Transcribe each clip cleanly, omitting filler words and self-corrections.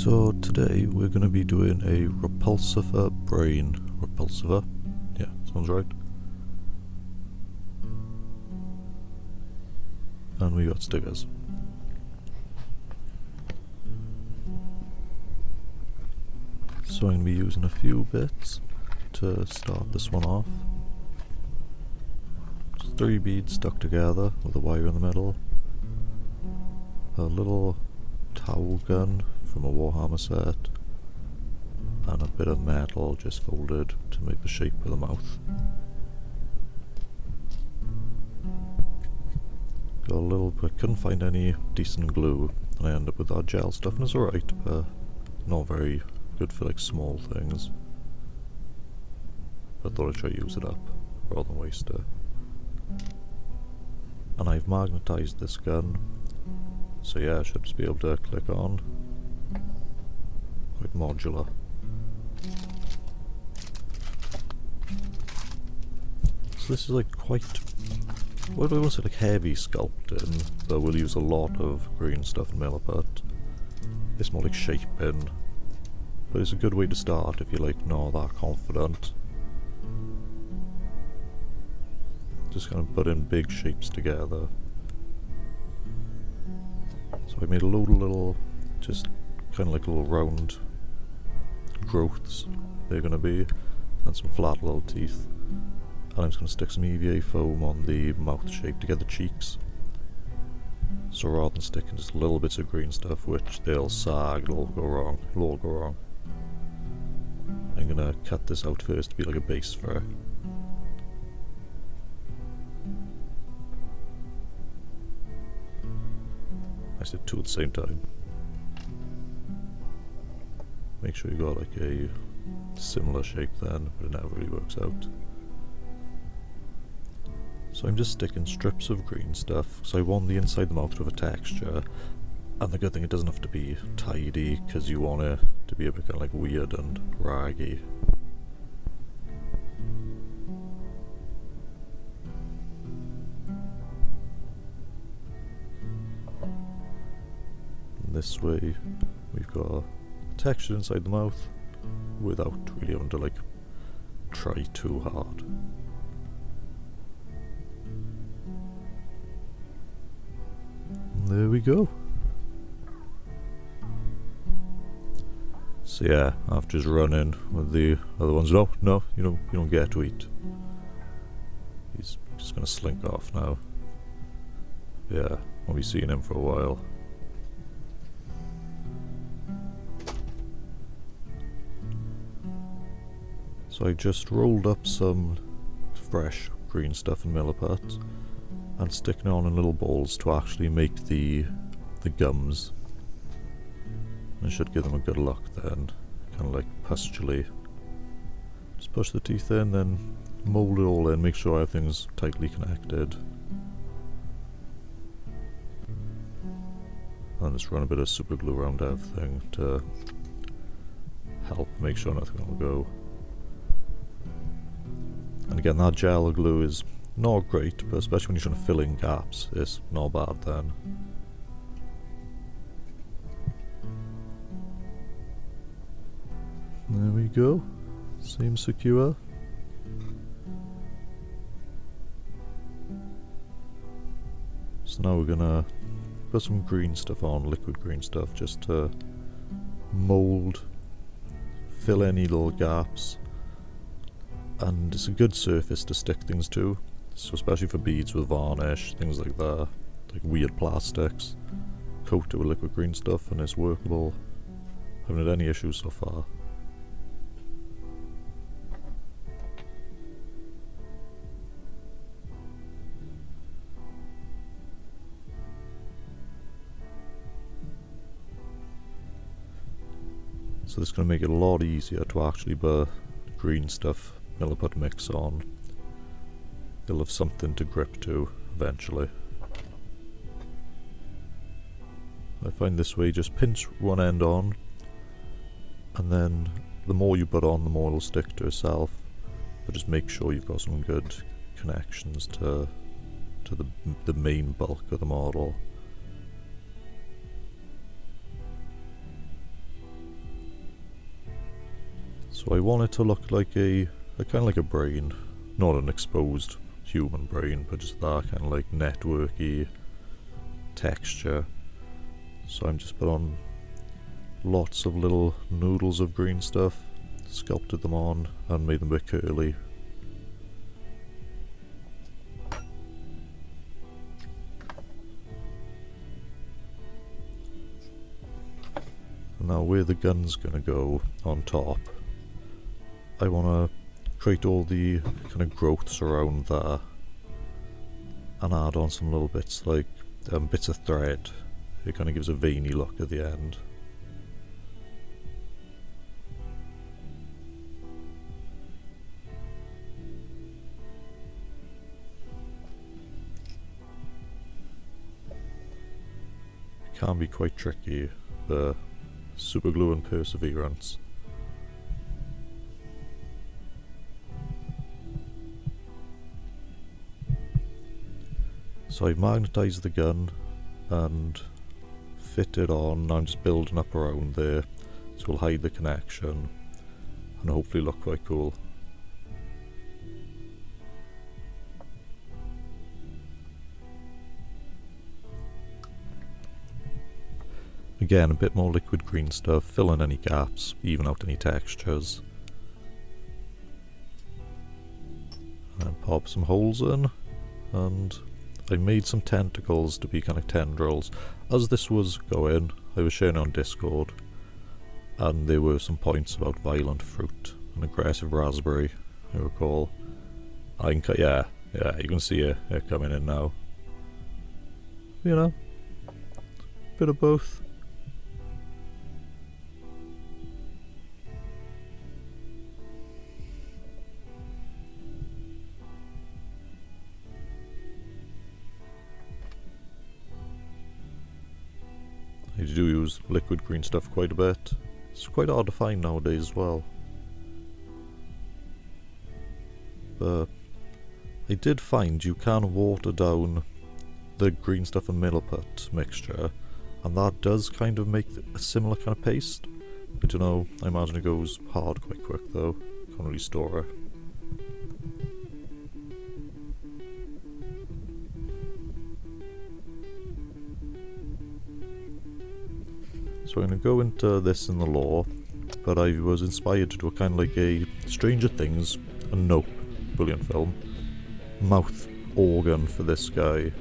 So today we're going to be doing a Repulsiver brain. Repulsiver? Yeah, sounds right. And we got stickers. So I'm going to be using a few bits to start this one off. Just 3 beads stuck together with a wire in the middle. A little towel gun from a Warhammer set, and a bit of metal just folded to make the shape of the mouth. Got a little bit, couldn't find any decent glue, and I ended up with that gel stuff, and it's alright, but not very good for like small things. But I thought I'd try to use it up rather than waste it. And I've magnetised this gun, so yeah, I should just be able to click on. Quite modular. So this is like quite, what do I want to say, like heavy sculpting, but we'll use a lot of green stuff in miliput. It's more like shaping, but it's a good way to start if you're like not that confident. Just kind of putting big shapes together. So I made a load of little, just kind of like little round growths they're going to be, and some flat little teeth. And I'm just going to stick some EVA foam on the mouth shape to get the cheeks. So rather than sticking just little bits of green stuff, which they'll sag, it'll go wrong, it'll all go wrong. I'm going to cut this out first to be like a base for it. I said 2 at the same time. Make sure you got like a similar shape then, but it never really works out. So I'm just sticking strips of green stuff, so I want the inside of the mouth to have a texture. And the good thing, it doesn't have to be tidy, because you want it to be a bit kind of like weird and raggy. This way we've got texture inside the mouth without really having to like try too hard. And there we go. So yeah, after just running with the other ones, no, you don't get to eat. He's just gonna slink off now. Yeah, won't be seeing him for a while. So I just rolled up some fresh green stuff in miliput and sticking it on in little balls to actually make the gums. And should give them a good look then, kind of like pustully. Just push the teeth in, then mould it all in, make sure everything's tightly connected. And just run a bit of super glue around everything to help make sure nothing will go. And again, that gel glue is not great, but especially when you're trying to fill in gaps, it's not bad then. There we go. Seems secure. So now we're gonna put some green stuff on, liquid green stuff, just to mould, fill any little gaps. And it's a good surface to stick things to, so especially for beads with varnish, things like that, like weird plastics. Coat it with liquid green stuff and it's workable. Haven't had any issues so far. So this is going to make it a lot easier to actually put green stuff miliput mix on. They'll have something to grip to eventually. I find this way, just pinch one end on, and then the more you put on, the more it'll stick to itself. But just make sure you've got some good connections to the main bulk of the model. So I want it to look like a kind of like a brain, not an exposed human brain, but just that kind of like networky texture. So I'm just put on lots of little noodles of green stuff, sculpted them on and made them a bit curly. And now where the gun's gonna go on top, I wanna create all the kind of growths around there and add on some little bits like bits of thread. It kind of gives a veiny look at the end. It can be quite tricky, the super glue and perseverance. So I've magnetised the gun and fit it on. I'm just building up around there, so we'll hide the connection and hopefully look quite cool. Again, a bit more liquid green stuff, fill in any gaps, even out any textures. And pop some holes in, and I made some tentacles to be kind of tendrils. As this was going, I was sharing on Discord, and there were some points about violent fruit, an aggressive raspberry, I recall. I can yeah, you can see it coming in now. You know, bit of both. I do use liquid green stuff quite a bit. It's quite hard to find nowadays as well. But I did find you can water down the green stuff and miliput mixture, and that does kind of make a similar kind of paste. I don't know, I imagine it goes hard quite quick though. Can't really store it. So I'm going to go into this in the lore, but I was inspired to do a kind of like a Stranger Things, a Nope, brilliant film, mouth organ for this guy.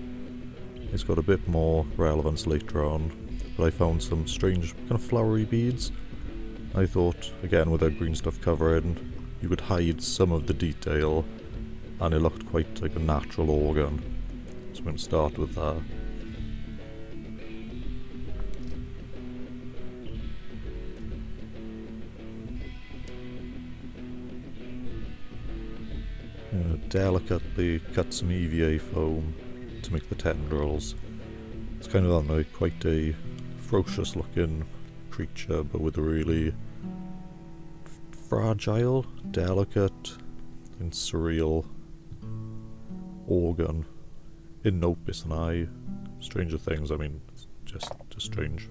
It's got a bit more relevance later on, but I found some strange kind of flowery beads. I thought, again with that green stuff covering, you could hide some of the detail, and it looked quite like a natural organ. So I'm going to start with that. Delicately cut some EVA foam to make the tendrils. It's kind of like quite a ferocious looking creature, but with a really fragile, delicate and surreal organ. In Nope, it's an eye. Stranger Things, I mean, it's just strange.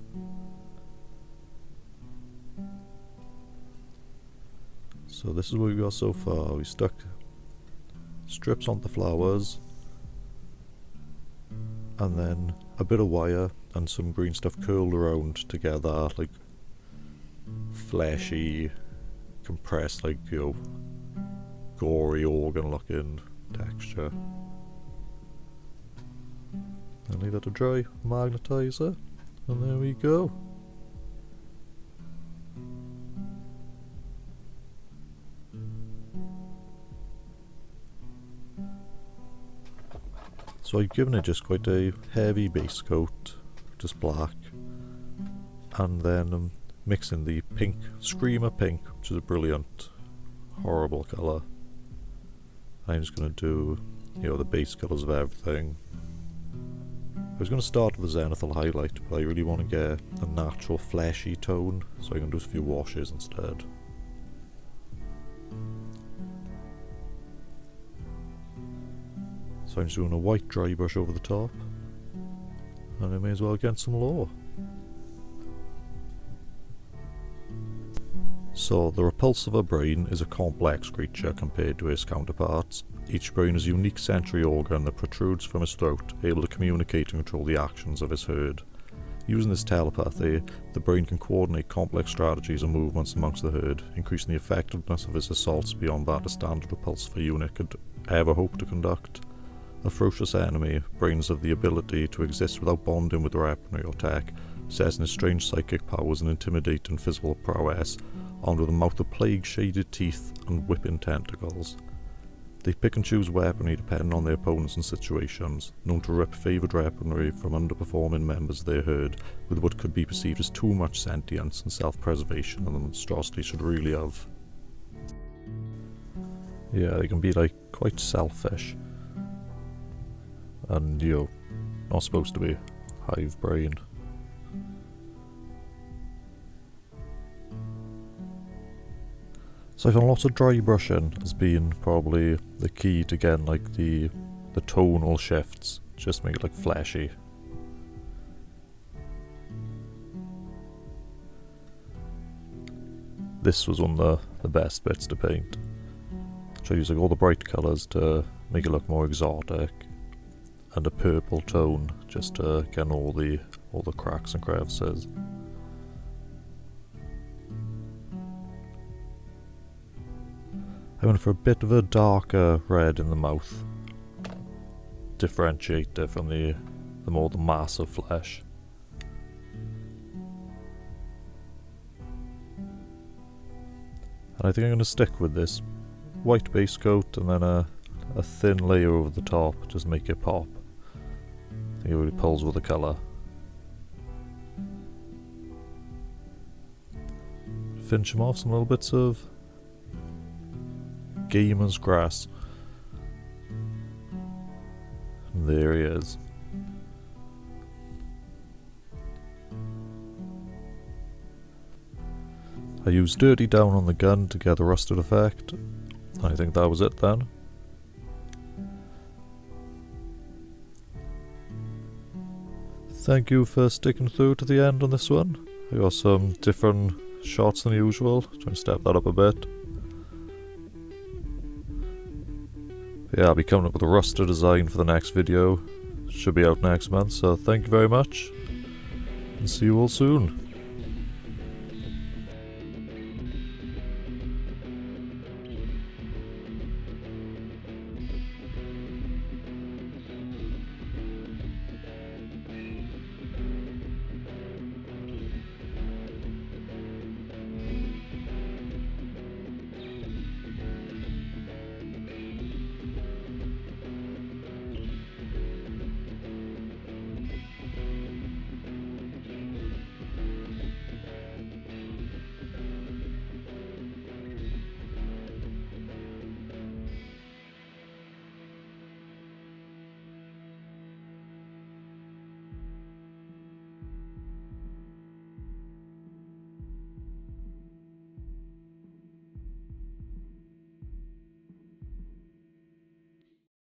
So this is what we got so far. We stuck strips on the flowers, and then a bit of wire and some green stuff curled around together, like fleshy, compressed, like, you know, gory organ looking texture. And leave that to dry, magnetise it, and there we go. So I've given it just quite a heavy base coat, just black, and then I'm mixing the pink, Screamer pink, which is a brilliant, horrible colour. I'm just going to do, you know, the base colours of everything. I was going to start with the zenithal highlight, but I really want to get a natural fleshy tone, so I'm going to do a few washes instead. So I'm just doing a white dry brush over the top, and I may as well get some lore. So the Repulsiver brain is a complex creature compared to its counterparts. Each brain is a unique sensory organ that protrudes from his throat, able to communicate and control the actions of his herd. Using this telepathy, the brain can coordinate complex strategies and movements amongst the herd, increasing the effectiveness of his assaults beyond that a standard Repulsiver unit could ever hope to conduct. A ferocious enemy, brains have the ability to exist without bonding with weaponry or tech, possessing his strange psychic powers and intimidating physical prowess, armed with a mouth of plague-shaded teeth and whipping tentacles. They pick and choose weaponry depending on their opponents and situations, known to rip favoured weaponry from underperforming members of their herd with what could be perceived as too much sentience and self-preservation than the monstrosity should really have. Yeah, they can be quite selfish. And not supposed to be hive brain. So I found lots of dry brushing as being probably the key to getting the tonal shifts, just make it fleshy. This was one of the best bits to paint. So I used all the bright colours to make it look more exotic, and a purple tone just to get all the cracks and crevices. I went for a bit of a darker red in the mouth, differentiate it from the more massive flesh. And I think I'm going to stick with this white base coat and then a thin layer over the top, just make it pop. I think it really pulls with the colour. Finish him off some little bits of gamer's grass. And there he is. I used Dirty Down on the gun to get the rusted effect. I think that was it then. Thank you for sticking through to the end on this one. I got some different shots than usual, trying to step that up a bit. But yeah, I'll be coming up with a rusted design for the next video. Should be out next month, so thank you very much, and see you all soon.